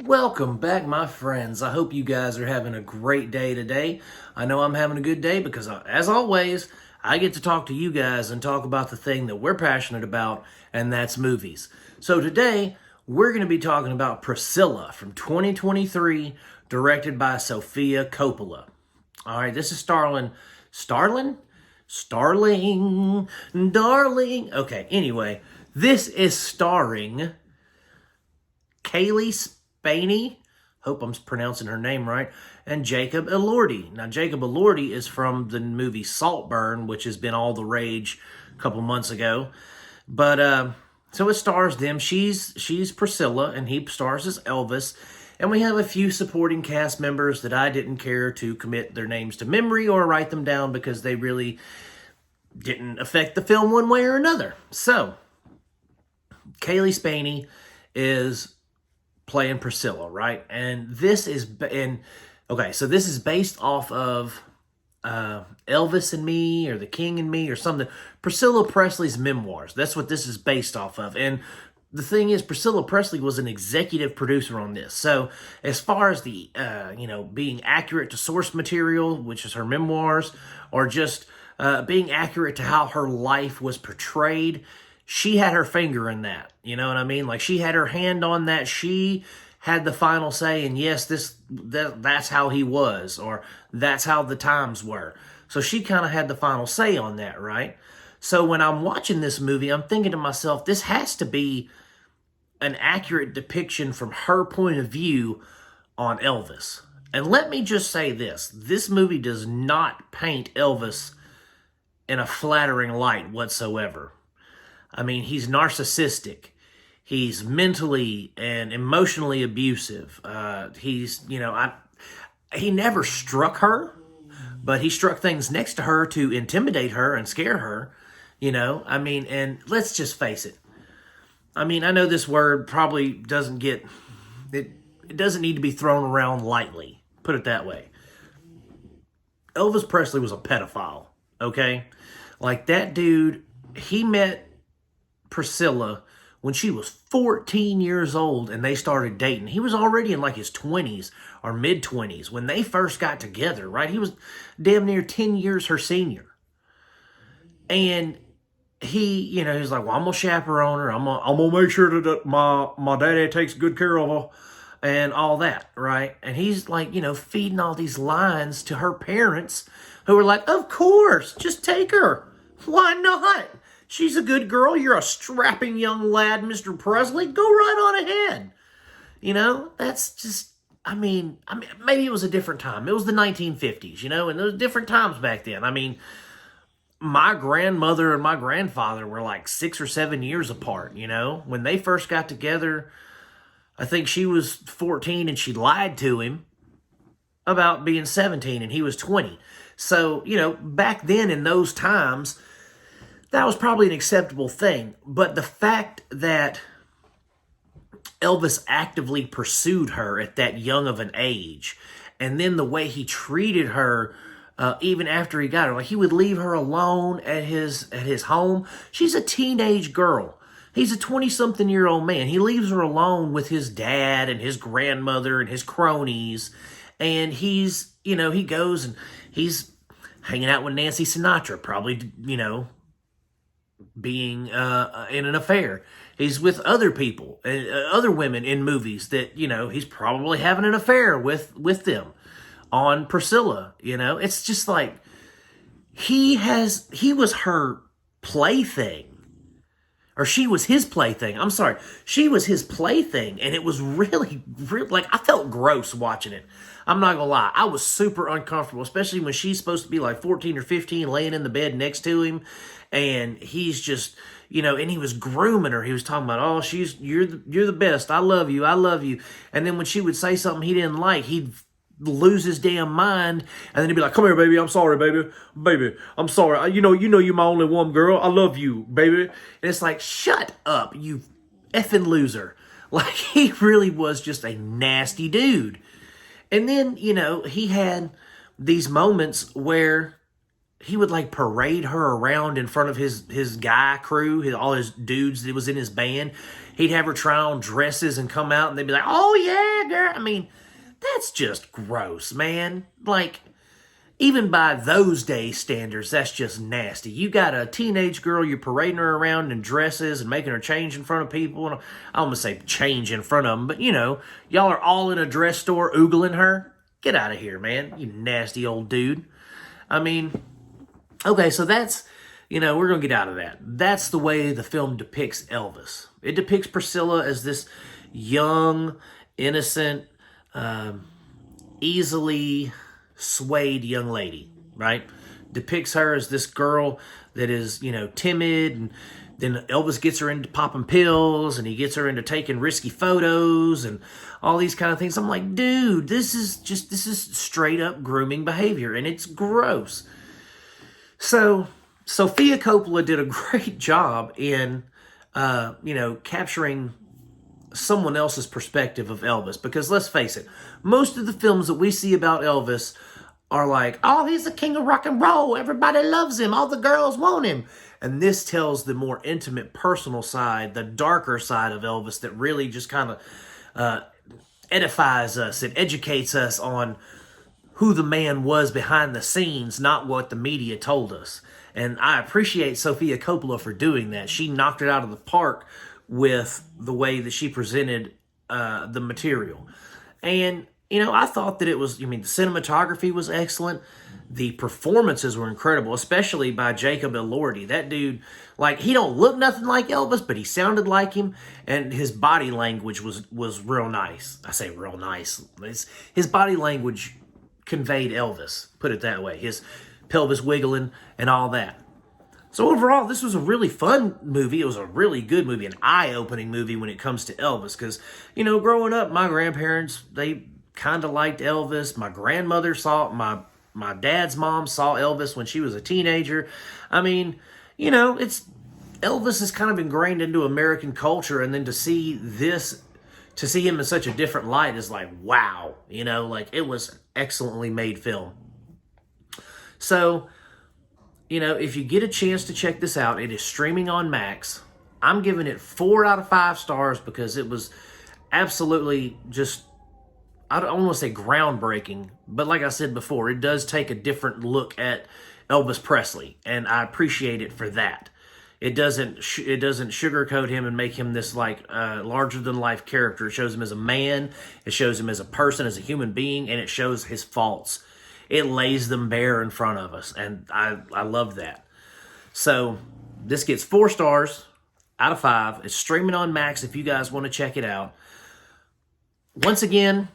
Welcome back, my friends. I hope you guys are having a great day today. I know I'm having a good day because, as always, I get to talk to you guys and talk about the thing that we're passionate about, and that's movies. So today, we're going to be talking about Priscilla from 2023, directed by Sofia Coppola. All right, this is Starling. Darling. Okay, anyway, this is starring Kaylee Spaney, hope I'm pronouncing her name right, and Jacob Elordi. Now, Jacob Elordi is from the movie Saltburn, which has been all the rage a couple months ago. But so it stars them. She's Priscilla, and he stars as Elvis. And we have a few supporting cast members that I didn't care to commit their names to memory or write them down because they really didn't affect the film one way or another. So, Kaylee Spaney is playing Priscilla, right? And this is so this is based off of Elvis and Me, or The King and Me, or something. Priscilla Presley's memoirs. That's what this is based off of. And the thing is, Priscilla Presley was an executive producer on this. So as far as the being accurate to source material, which is her memoirs, or just being accurate to how her life was portrayed, she had her finger in that. You know what I mean? Like, she had her hand on that. She had the final say, and yes, that's how he was, or that's how the times were. So she kind of had the final say on that, right? So when I'm watching this movie, I'm thinking to myself, this has to be an accurate depiction from her point of view on Elvis. And let me just say this movie does not paint Elvis in a flattering light whatsoever. I mean, he's narcissistic. He's mentally and emotionally abusive. He never struck her, but he struck things next to her to intimidate her and scare her. And let's just face it. I mean, I know this word probably doesn't get, it doesn't need to be thrown around lightly. Put it that way. Elvis Presley was a pedophile, okay? Like, that dude, he met Priscilla when she was 14 years old and they started dating. He was already in like his 20s or mid-20s when they first got together, right? He was damn near 10 years her senior. And he was like, well, I'm going to chaperone her. I'm going to make sure that my daddy takes good care of her and all that, right? And he's like, feeding all these lines to her parents who were like, of course, just take her. Why not? She's a good girl. You're a strapping young lad, Mr. Presley. Go right on ahead. That's just, I mean, maybe it was a different time. It was the 1950s, and there was different times back then. I mean, my grandmother and my grandfather were like 6 or 7 years apart, When they first got together, I think she was 14 and she lied to him about being 17 and he was 20. So, back then in those times, that was probably an acceptable thing. But the fact that Elvis actively pursued her at that young of an age, and then the way he treated her even after he got her, like he would leave her alone at his home. She's a teenage girl. He's a 20-something-year-old man. He leaves her alone with his dad and his grandmother and his cronies, and he goes and he's hanging out with Nancy Sinatra, probably, being in an affair. He's with other people, other women in movies that, he's probably having an affair with them on Priscilla. It's just like he was her plaything, or she was his plaything. I'm sorry. She was his plaything, and it was really, like, I felt gross watching it. I'm not gonna lie. I was super uncomfortable, especially when she's supposed to be like 14 or 15 laying in the bed next to him, and he's just, and he was grooming her. He was talking about, oh, you're the best. I love you. And then when she would say something he didn't like, he'd lose his damn mind, and then he'd be like, come here, baby, I'm sorry, baby, I'm sorry, you know you're my only one, girl, I love you, baby. And it's like, shut up, you effing loser. Like, he really was just a nasty dude. And then, he had these moments where he would like parade her around in front of his guy crew, all his dudes that was in his band. He'd have her try on dresses and come out, and they'd be like, "Oh yeah, girl." I mean, that's just gross, man. Like, even by those days' standards, that's just nasty. You got a teenage girl, you're parading her around in dresses and making her change in front of people. And I almost say change in front of them, but you know, y'all are all in a dress store oogling her. Get out of here, man, you nasty old dude. I mean, okay, so that's, you know, we're going to get out of that. That's the way the film depicts Elvis. It depicts Priscilla as this young, innocent, easily swayed young lady, right? Depicts her as this girl that is, you know, timid, and then Elvis gets her into popping pills, and he gets her into taking risky photos and all these kind of things. I'm like, dude, this is straight up grooming behavior, and it's gross. So Sofia Coppola did a great job in, you know, capturing someone else's perspective of Elvis. Because let's face it, most of the films that we see about Elvis are like, oh, he's the king of rock and roll. Everybody loves him. All the girls want him. And this tells the more intimate, personal side, the darker side of Elvis that really just kind of edifies us. It educates us on who the man was behind the scenes, not what the media told us. And I appreciate Sofia Coppola for doing that. She knocked it out of the park with the way that she presented the material. And, you know, I thought that it was, I mean, the cinematography was excellent. The performances were incredible, especially by Jacob Elordi. That dude, like, he don't look nothing like Elvis, but he sounded like him, and his body language was real nice. I say real nice. His body language conveyed Elvis, put it that way. His pelvis wiggling and all that. So overall, this was a really fun movie. It was a really good movie, an eye-opening movie when it comes to Elvis. Because, you know, growing up, my grandparents, they kind of liked Elvis. My grandmother saw, my dad's mom saw Elvis when she was a teenager. I mean, you know, Elvis is kind of ingrained into American culture, and then to see him in such a different light is like, wow. You know, like, it was excellently made film. So, you know, if you get a chance to check this out, it is streaming on Max. I'm giving it 4 out of 5 stars because it was absolutely just, I don't want to say groundbreaking, but like I said before, it does take a different look at Elvis Presley, and I appreciate it for that. It doesn't sugarcoat him and make him this like larger-than-life character. It shows him as a man, it shows him as a person, as a human being, and it shows his faults. It lays them bare in front of us, and I love that. So this gets 4 stars out of 5. It's streaming on Max if you guys want to check it out. Once again,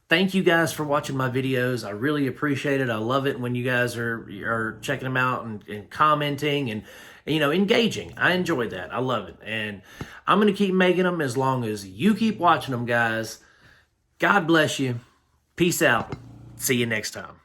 thank you guys for watching my videos. I really appreciate it. I love it when you guys are checking them out and commenting and, you know, engaging. I enjoy that. I love it. And I'm going to keep making them as long as you keep watching them, guys. God bless you. Peace out. See you next time.